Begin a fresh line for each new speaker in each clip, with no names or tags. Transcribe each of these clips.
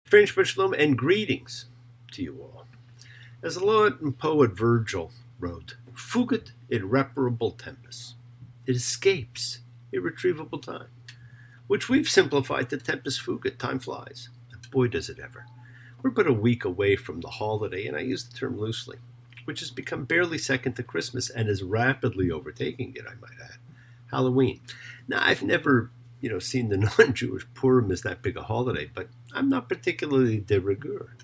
French Shalom and greetings to you all. As the Latin poet Virgil wrote, "Fugit irreparable tempus." It escapes irretrievable time, which we've simplified to tempus fugit, time flies. And boy, does it ever. We're but a week away from the holiday, and I use the term loosely, which has become barely second to Christmas and is rapidly overtaking it, I might add. Halloween. Now, I've never seen the non-Jewish Purim as that big a holiday, but I'm not particularly de rigueur.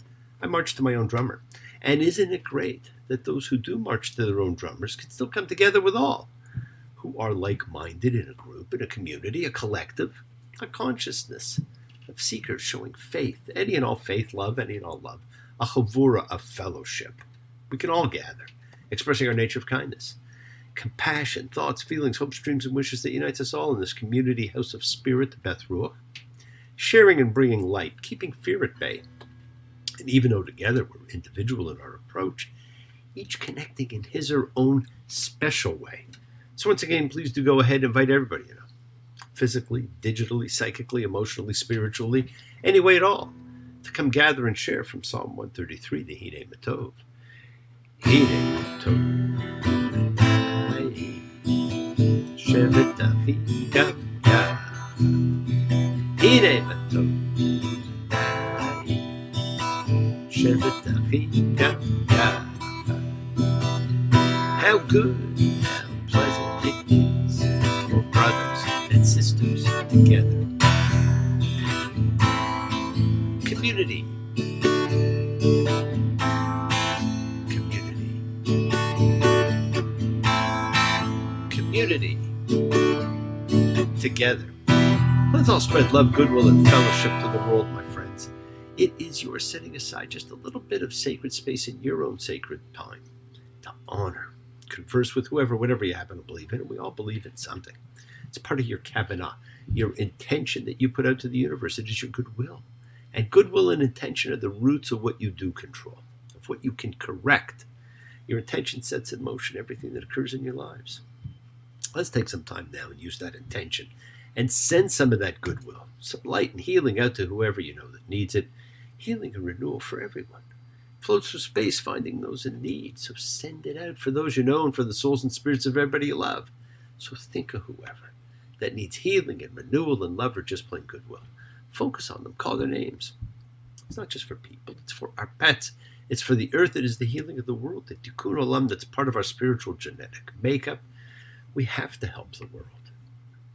I march to my own drummer. And isn't it great that those who do march to their own drummers can still come together with all who are like-minded in a group, in a community, a collective, a consciousness of seekers showing faith, any and all faith, love, any and all love, a chavura of fellowship. We can all gather, expressing our nature of kindness, compassion, thoughts, feelings, hopes, dreams, and wishes that unites us all in this community house of spirit, Beth Ruach, sharing and bringing light, keeping fear at bay. And even though together we're individual in our approach, each connecting in his or her own special way. So once again, please do go ahead and invite everybody, physically, digitally, psychically, emotionally, spiritually, any way at all, to come gather and share from Psalm 133, the Hine Matov. Hine Matov. Shevet Avi Gam Gam. Hine Matov. Shevet Avi Gam Gam. How good, how pleasant it is for brothers and sisters together. Community. Community. Together. Let's all spread love, goodwill, and fellowship to the world, my friends. It is your setting aside just a little bit of sacred space in your own sacred time to honor, converse with whoever, whatever you happen to believe in, and we all believe in something. It's part of your kavanah, your intention that you put out to the universe. It is your goodwill. And goodwill and intention are the roots of what you do control, of what you can correct. Your intention sets in motion everything that occurs in your lives. Let's take some time now and use that intention and send some of that goodwill, some light and healing out to whoever you know that needs it. Healing and renewal for everyone. Floats through space, finding those in need. So send it out for those you know and for the souls and spirits of everybody you love. So think of whoever that needs healing and renewal and love or just plain goodwill. Focus on them. Call their names. It's not just for people. It's for our pets. It's for the earth. It is the healing of the world. The tikkun olam that's part of our spiritual genetic makeup. We have to help the world.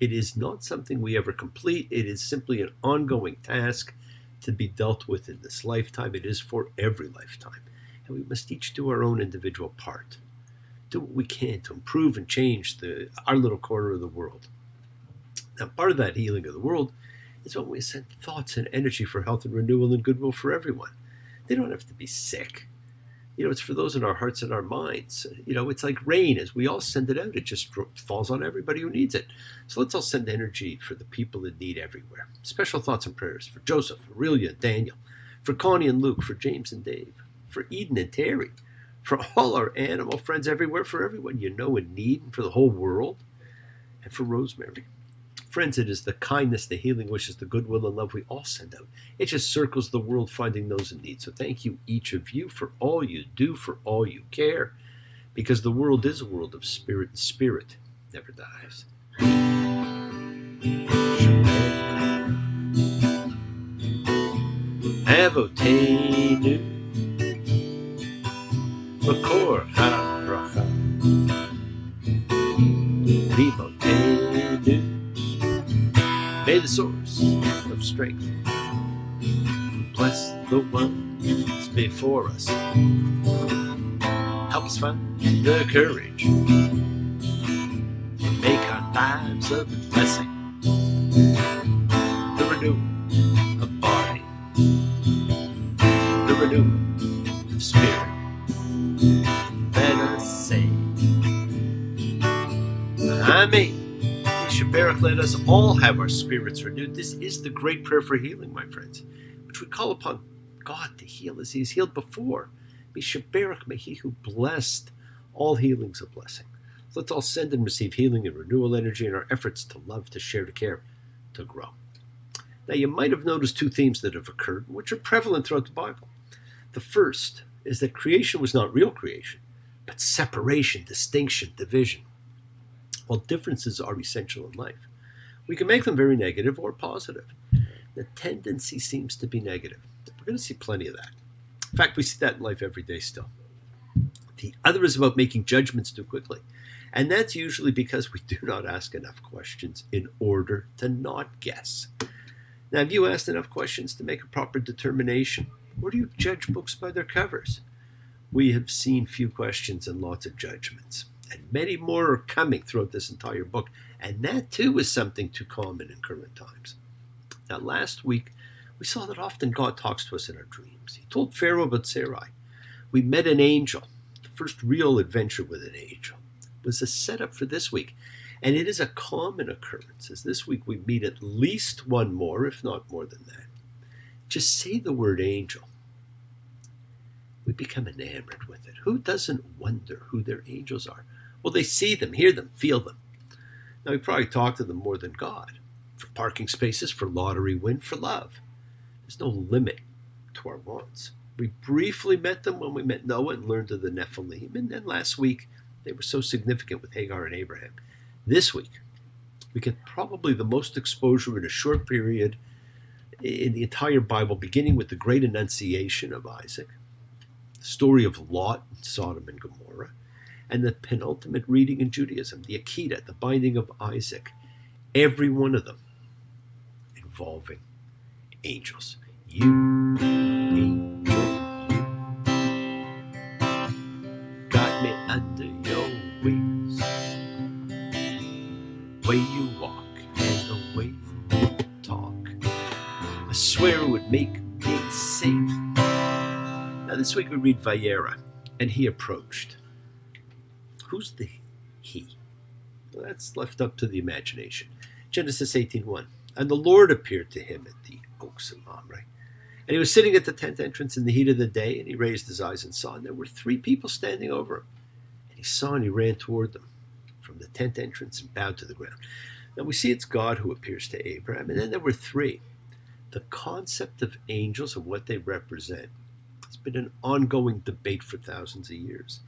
It is not something we ever complete. It is simply an ongoing task to be dealt with in this lifetime. It is for every lifetime. And we must each do our own individual part. Do what we can to improve and change our little corner of the world. Now, part of that healing of the world is when we send thoughts and energy for health and renewal and goodwill for everyone. They don't have to be sick. It's for those in our hearts and our minds. It's like rain. As we all send it out, it just falls on everybody who needs it. So let's all send energy for the people in need everywhere. Special thoughts and prayers for Joseph, Aurelia, and Daniel, for Connie and Luke, for James and Dave, for Eden and Terry, for all our animal friends everywhere, for everyone you know in need, and for the whole world, and for Rosemary. Friends, it is the kindness, the healing wishes, the goodwill and love we all send out. It just circles the world finding those in need. So thank you, each of you, for all you do, for all you care, because the world is a world of spirit, and spirit never dies. Avotenu Makor HaBracha Limotenu. May the source of strength bless the ones before us. Help us find the courage to make our lives a blessing. The renewal of body, the renewal of spirit. Let us say, Amen. Barak, let us all have our spirits renewed. This is the great prayer for healing, my friends, which we call upon God to heal as He's healed before. Mishaberach, may He who blessed all healings a blessing. Let's all send and receive healing and renewal energy in our efforts to love, to share, to care, to grow. Now, you might have noticed two themes that have occurred, which are prevalent throughout the Bible. The first is that creation was not real creation, but separation, distinction, division. While differences are essential in life, we can make them very negative or positive. The tendency seems to be negative. We're going to see plenty of that. In fact, we see that in life every day still. The other is about making judgments too quickly. And that's usually because we do not ask enough questions in order to not guess. Now, have you asked enough questions to make a proper determination? Or do you judge books by their covers? We have seen few questions and lots of judgments. And many more are coming throughout this entire book. And that too is something too common in current times. Now, last week, we saw that often God talks to us in our dreams. He told Pharaoh about Sarai. We met an angel. The first real adventure with an angel was a setup for this week. And it is a common occurrence, as this week we meet at least one more, if not more than that. Just say the word angel. We become enamored with it. Who doesn't wonder who their angels are? Well, they see them, hear them, feel them. Now, we probably talk to them more than God. For parking spaces, for lottery win, for love. There's no limit to our wants. We briefly met them when we met Noah and learned of the Nephilim. And then last week, they were so significant with Hagar and Abraham. This week, we get probably the most exposure in a short period in the entire Bible, beginning with the great annunciation of Isaac, the story of Lot, Sodom and Gomorrah, and the penultimate reading in Judaism, the Akedah, the binding of Isaac. Every one of them involving angels. You, angel, you, got me under your wings. Way you walk and the way you talk, I swear it would make me sing. Now this week we read Vayera, and he approached. Who's the he? Well, that's left up to the imagination. Genesis 18:1. And the Lord appeared to him at the oaks of Mamre. And he was sitting at the tent entrance in the heat of the day, and he raised his eyes and saw, and there were 3 people standing over him. And he saw and he ran toward them from the tent entrance and bowed to the ground. Now we see it's God who appears to Abraham, and then there were 3. The concept of angels and what they represent has been an ongoing debate for thousands of years.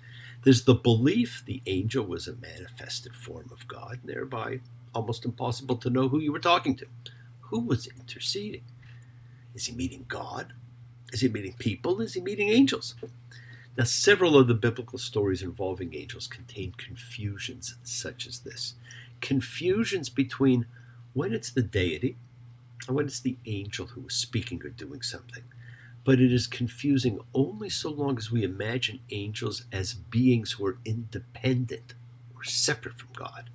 There's the belief the angel was a manifested form of God, and thereby almost impossible to know who you were talking to. Who was interceding? Is he meeting God? Is he meeting people? Is he meeting angels? Now, several of the biblical stories involving angels contain confusions such as this. Confusions between when it's the deity and when it's the angel who is speaking or doing something. But it is confusing only so long as we imagine angels as beings who are independent or separate from God.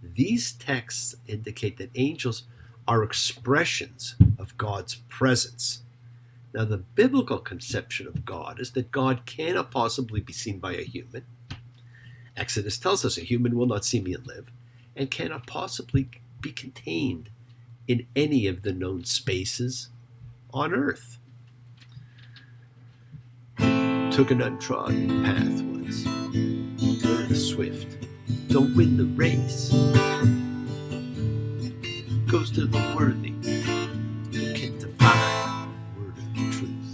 These texts indicate that angels are expressions of God's presence. Now, the biblical conception of God is that God cannot possibly be seen by a human. Exodus tells us a human will not see me and live, and cannot possibly be contained in any of the known spaces on earth. Took an untrodden path once, learn the swift, don't win the race. Goes to the worthy, who can define the word of truth.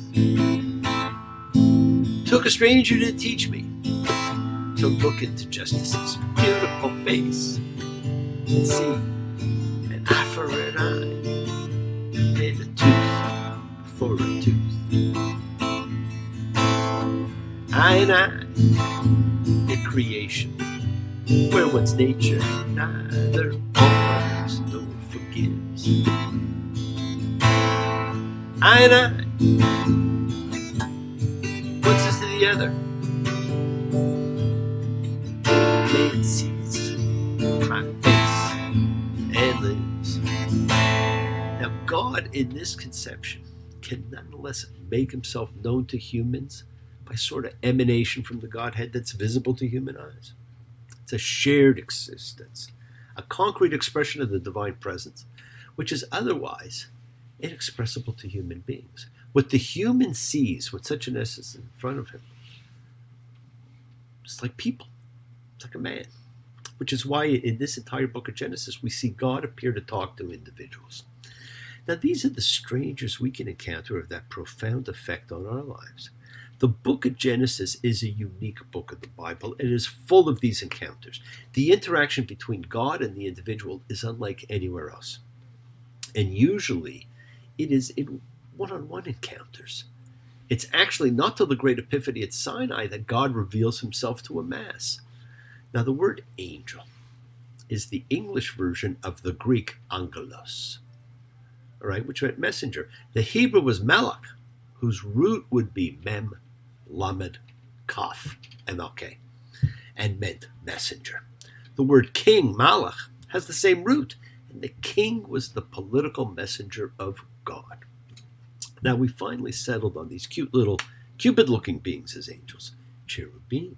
Took a stranger to teach me to look into justice's beautiful face and see an eye for an eye and a tooth for a tooth. Eye and eye in creation, where one's nature neither honors nor forgives. Eye and eye, one says to the other, man sees my face and lives. Now God in this conception can nonetheless make himself known to humans by sort of emanation from the Godhead that's visible to human eyes. It's a shared existence, a concrete expression of the divine presence, which is otherwise inexpressible to human beings. What the human sees with such an essence in front of him, it's like people. It's like a man. Which is why in this entire book of Genesis, we see God appear to talk to individuals. Now, these are the strangers we can encounter of that profound effect on our lives. The book of Genesis is a unique book of the Bible. It is full of these encounters. The interaction between God and the individual is unlike anywhere else. And usually, it is in one-on-one encounters. It's actually not till the Great Epiphany at Sinai that God reveals himself to a mass. Now, the word angel is the English version of the Greek angelos, all right, which meant messenger. The Hebrew was malach, whose root would be mem, lamed, kaf, MLK, and meant messenger. The word king, malach, has the same root, and the king was the political messenger of God. Now, we finally settled on these cute little Cupid-looking beings as angels, cherubim.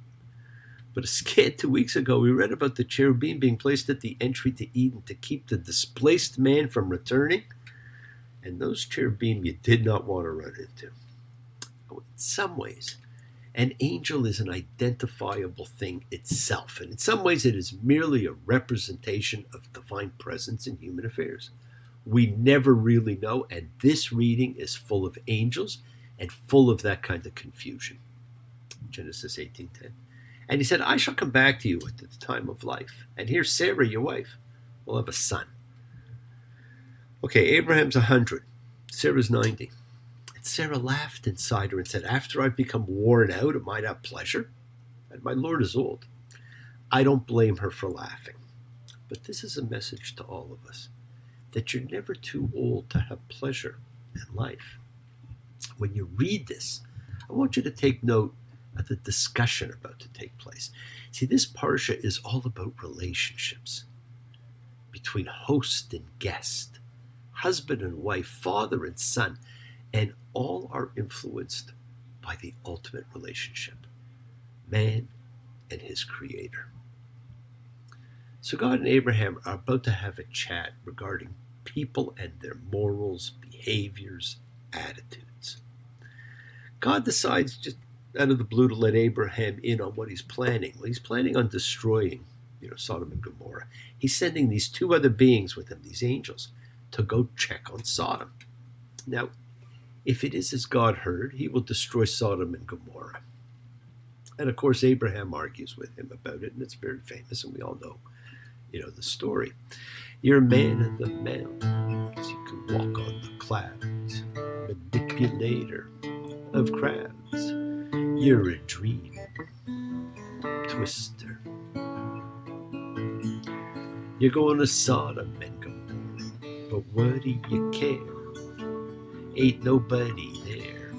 But a scant 2 weeks ago, we read about the cherubim being placed at the entry to Eden to keep the displaced man from returning. And those cherubim you did not want to run into. In some ways, an angel is an identifiable thing itself. And in some ways, it is merely a representation of divine presence in human affairs. We never really know, and this reading is full of angels and full of that kind of confusion. Genesis 18:10. And he said, I shall come back to you at the time of life. And here Sarah, your wife, will have a son. Okay, Abraham's 100. Sarah's 90. And Sarah laughed inside her and said, after I've become worn out, am I not pleasure? And my Lord is old. I don't blame her for laughing. But this is a message to all of us, that you're never too old to have pleasure in life. When you read this, I want you to take note of the discussion about to take place. See, this parsha is all about relationships between host and guest, husband and wife, father and son, and all are influenced by the ultimate relationship, man and his creator. So God and Abraham are about to have a chat regarding people and their morals, behaviors, attitudes. God decides just out of the blue to let Abraham in on what he's planning. Well, he's planning on destroying, Sodom and Gomorrah. He's sending these two other beings with him, these angels, to go check on Sodom. Now, if it is as God heard, he will destroy Sodom and Gomorrah. And of course, Abraham argues with him about it, and it's very famous, and we all know, the story. You're a man of the mountains, you can walk on the clouds, manipulator of crowds. You're a dream twister. You're going to Sodom and Gomorrah, but what do you care? Ain't nobody there.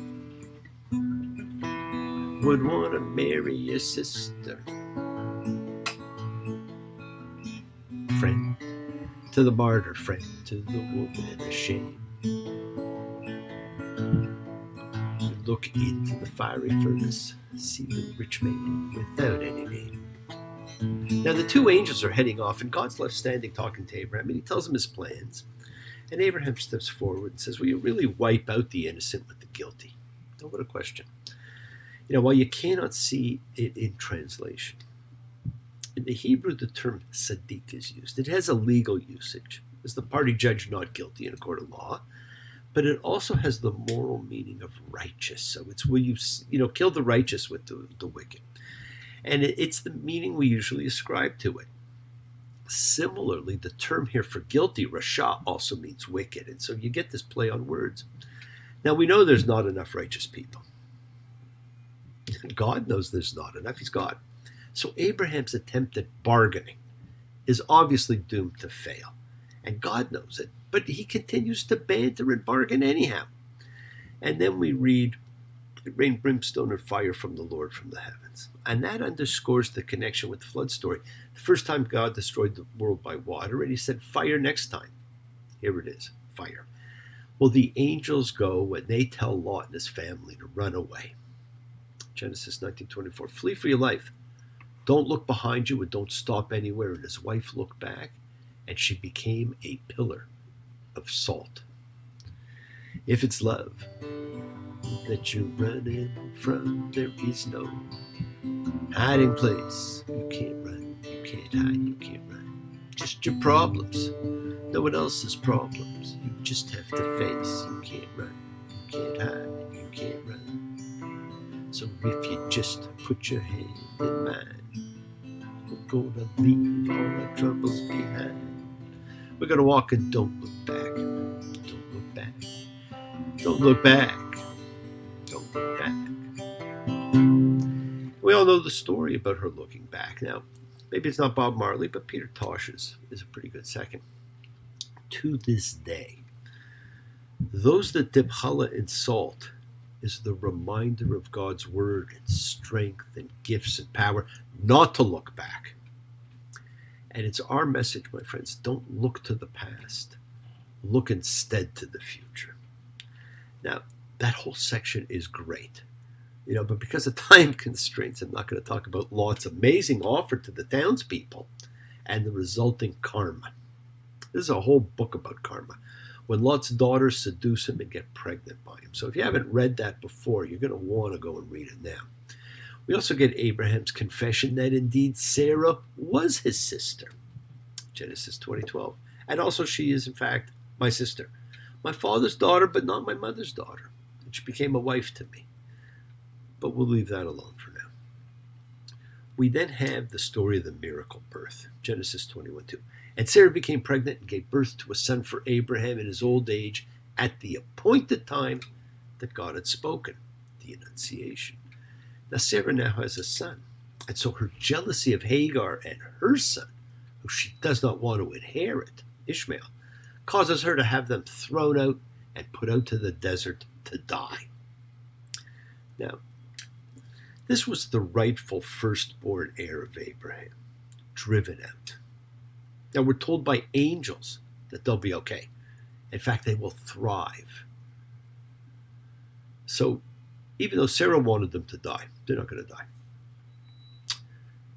Would want to marry your sister. Friend to the martyr, friend to the woman ashamed. You look into the fiery furnace, see the rich man without any name. Now the two angels are heading off, and God's left standing talking to Abraham, and he tells him his plans. And Abraham steps forward and says, will you really wipe out the innocent with the guilty? Oh, what a question. While you cannot see it in translation, in the Hebrew, the term sadiq is used. It has a legal usage as the party judged not guilty in a court of law, but it also has the moral meaning of righteous. So it's will you kill the righteous with the wicked. And it's the meaning we usually ascribe to it. Similarly, the term here for guilty, rasha, also means wicked. And so you get this play on words. Now, we know there's not enough righteous people. God knows there's not enough. He's God. So Abraham's attempt at bargaining is obviously doomed to fail. And God knows it. But he continues to banter and bargain anyhow. And then we read, it rained brimstone and fire from the Lord from the heavens. And that underscores the connection with the flood story. The first time God destroyed the world by water, and he said, fire next time. Here it is, fire. Well, the angels go and they tell Lot and his family to run away. Genesis 19:24, flee for your life. Don't look behind you and don't stop anywhere. And his wife looked back, and she became a pillar of salt. If it's love that you're running from, there is no hiding place. You can't run, you can't hide, you can't run. Just your problems No one else's problems. You just have to face. You can't run. You can't hide. You can't run. So if you just put your hand in mine, we're gonna leave all our troubles behind. We're gonna walk and don't look back. Don't look back. Don't look back. Don't look back. We all know the story about her looking back. Now, maybe it's not Bob Marley, but Peter Tosh's is a pretty good second. To this day, those that dip challah in salt is the reminder of God's word and strength and gifts and power not to look back. And it's our message, my friends, don't look to the past. Look instead to the future. Now, that whole section is great. But because of time constraints, I'm not going to talk about Lot's amazing offer to the townspeople and the resulting karma. This is a whole book about karma. When Lot's daughters seduce him and get pregnant by him. So if you haven't read that before, you're going to want to go and read it now. We also get Abraham's confession that indeed Sarah was his sister. Genesis 20:12. And also she is in fact my sister. My father's daughter, but not my mother's daughter. And she became a wife to me. But we'll leave that alone for now. We then have the story of the miracle birth. Genesis 21:2. And Sarah became pregnant and gave birth to a son for Abraham in his old age at the appointed time that God had spoken, the annunciation. Now Sarah now has a son, and so her jealousy of Hagar and her son, who she does not want to inherit, Ishmael, causes her to have them thrown out and put out to the desert to die. Now, this was the rightful firstborn heir of Abraham, driven out. Now, we're told by angels that they'll be okay. In fact, they will thrive. So, even though Sarah wanted them to die, they're not going to die.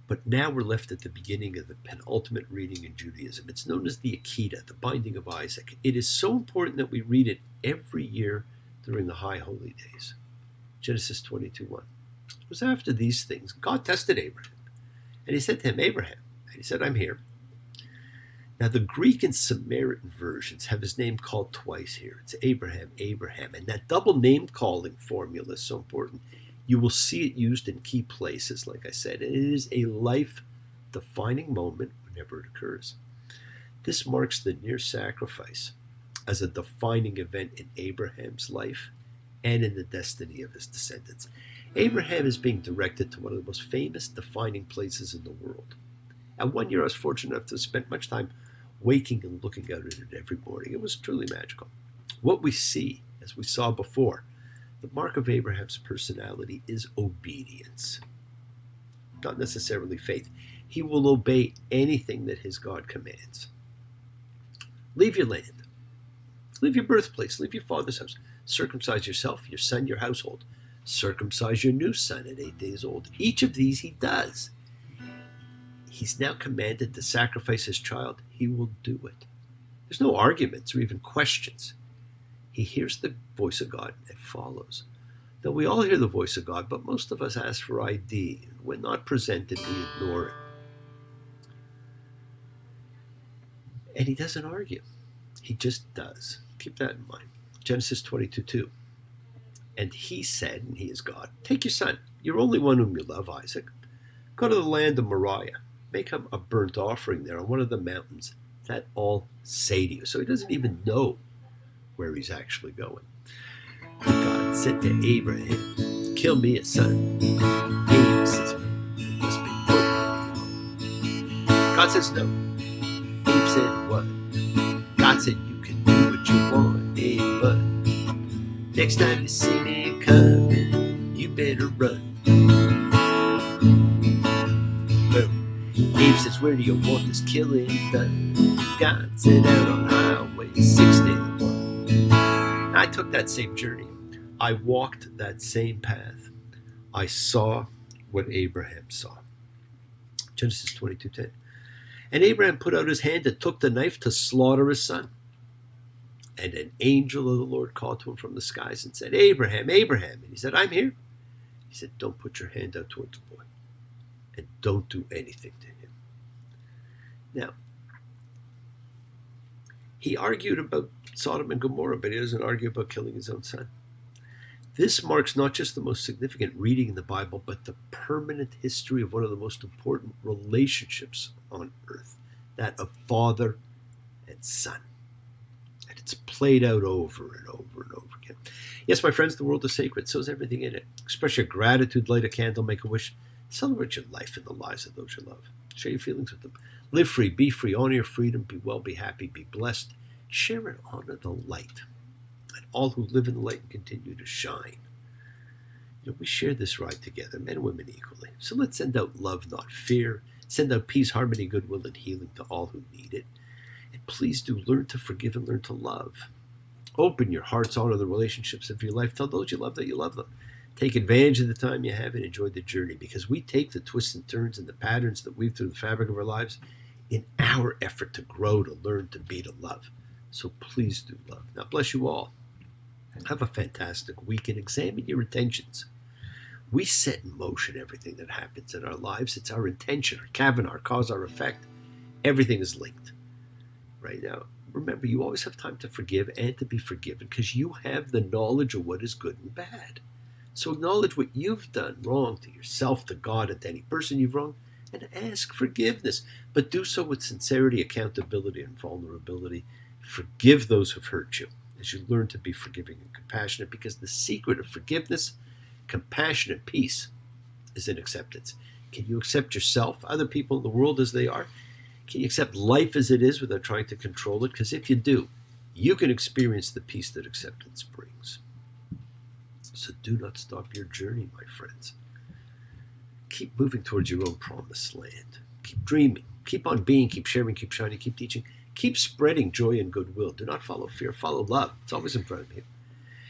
But now we're left at the beginning of the penultimate reading in Judaism. It's known as the Akedah, the binding of Isaac. It is so important that we read it every year during the High Holy Days. Genesis 22:1. It was after these things, God tested Abraham. And he said to him, Abraham. And he said, I'm here. Now, the Greek and Samaritan versions have his name called twice here. It's Abraham, Abraham. And that double name calling formula is so important. You will see it used in key places, like I said. And it is a life-defining moment whenever it occurs. This marks the near sacrifice as a defining event in Abraham's life and in the destiny of his descendants. Abraham is being directed to one of the most famous defining places in the world. And one year I was fortunate enough to spend much time waking and looking out at it every morning. It was truly magical. What we see, as we saw before, the mark of Abraham's personality is obedience, not necessarily faith. He will obey anything that his God commands. Leave your land. Leave your birthplace. Leave your father's house. Circumcise yourself, your son, your household. Circumcise your new son at 8 days old. Each of these he does. He's now commanded to sacrifice his child. He will do it. There's no arguments or even questions. He hears the voice of God and follows. Now, we all hear the voice of God, but most of us ask for ID. When not presented, we ignore it. And he doesn't argue. He just does. Keep that in mind. Genesis 22:2. And he said, and he is God, take your son, your only one whom you love, Isaac. Go to the land of Moriah. Make him a burnt offering there on one of the mountains that I'll say to you. So he doesn't even know where he's actually going. God said to Abraham, kill me a son. Abe says, it must be good. God says no. Abe said what? God said you can do what you want, Abe, but next time you see me coming, you better run. Abe says, where do you want this killing done? God said, out on Highway 61. I took that same journey. I walked that same path. I saw what Abraham saw. Genesis 22:10. And Abraham put out his hand and took the knife to slaughter his son. And an angel of the Lord called to him from the skies and said, Abraham, Abraham. And he said, I'm here. He said, don't put your hand out toward the boy. And don't do anything to him. Now, He argued about Sodom and Gomorrah, but he doesn't argue about killing his own son. This marks not just the most significant reading in the Bible, but the permanent history of one of the most important relationships on earth, that of father and son. And it's played out over and over and over again. Yes, my friends, the world is sacred. So is everything in it. Express your gratitude, light a candle, make a wish. Celebrate your life and the lives of those you love. Share your feelings with them. Live free, be free, honor your freedom, be well, be happy, be blessed. Share and honor the light. And all who live in the light and continue to shine. We share this ride together, men and women equally. So let's send out love, not fear. Send out peace, harmony, goodwill, and healing to all who need it. And please do learn to forgive and learn to love. Open your hearts, honor the relationships of your life. Tell those you love that you love them. Take advantage of the time you have and enjoy the journey, because we take the twists and turns and the patterns that weave through the fabric of our lives in our effort to grow, to learn, to be, to love. So please do love. Now bless you all. Have a fantastic week and examine your intentions. We set in motion everything that happens in our lives. It's our intention, our kavana, our cause, our effect. Everything is linked. Right now, remember, you always have time to forgive and to be forgiven, because you have the knowledge of what is good and bad. So acknowledge what you've done wrong to yourself, to God, and to any person you've wronged, and ask forgiveness. But do so with sincerity, accountability, and vulnerability. Forgive those who've hurt you as you learn to be forgiving and compassionate, because the secret of forgiveness, compassion, and peace is in acceptance. Can you accept yourself, other people in the world as they are? Can you accept life as it is without trying to control it? Because if you do, you can experience the peace that acceptance brings. So do not stop your journey, my friends. Keep moving towards your own promised land. Keep dreaming. Keep on being. Keep sharing. Keep shining. Keep teaching. Keep spreading joy and goodwill. Do not follow fear. Follow love. It's always in front of you.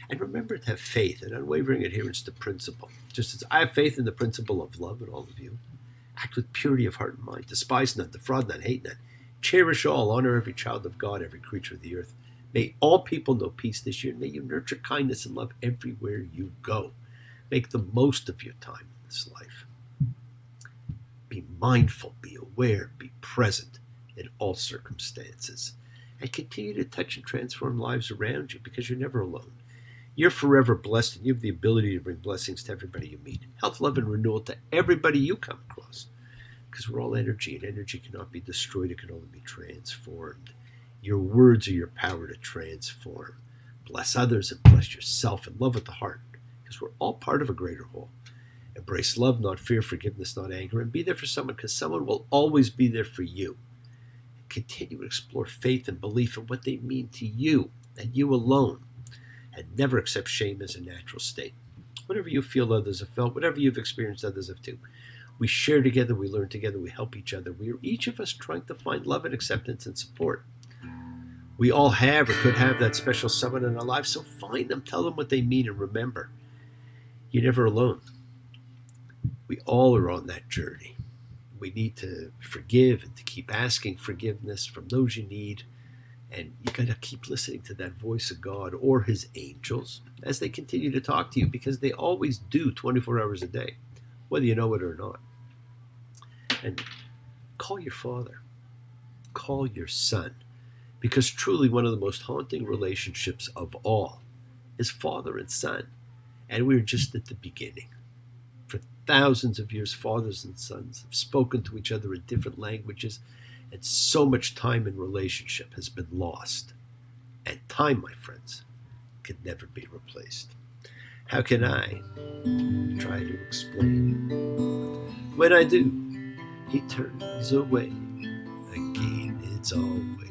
And remember to have faith and unwavering adherence to principle. Just as I have faith in the principle of love in all of you. Act with purity of heart and mind. Despise none, defraud none, hate none. Cherish all. Honor every child of God, every creature of the earth. May all people know peace this year. May you nurture kindness and love everywhere you go. Make the most of your time in this life. Be mindful, be aware, be present in all circumstances. And continue to touch and transform lives around you, because you're never alone. You're forever blessed, and you have the ability to bring blessings to everybody you meet. Health, love, and renewal to everybody you come across. Because we're all energy, and energy cannot be destroyed. It can only be transformed. Your words are your power to transform. Bless others and bless yourself, and love with the heart, because we're all part of a greater whole. Embrace love, not fear, forgiveness, not anger, and be there for someone, because someone will always be there for you. Continue to explore faith and belief in what they mean to you, and you alone. And never accept shame as a natural state. Whatever you feel others have felt, whatever you've experienced others have too. We share together, we learn together, we help each other. We are each of us trying to find love and acceptance and support. We all have or could have that special someone in our lives, so find them, tell them what they mean, and remember, you're never alone. We all are on that journey. We need to forgive and to keep asking forgiveness from those you need. And you got to keep listening to that voice of God or his angels as they continue to talk to you, because they always do 24 hours a day, whether you know it or not. And call your father. Call your son. Because truly one of the most haunting relationships of all is father and son. And we're just at the beginning. For thousands of years, fathers and sons have spoken to each other in different languages. And so much time in relationship has been lost. And time, my friends, can never be replaced. How can I try to explain? When I do, he turns away. Again, it's always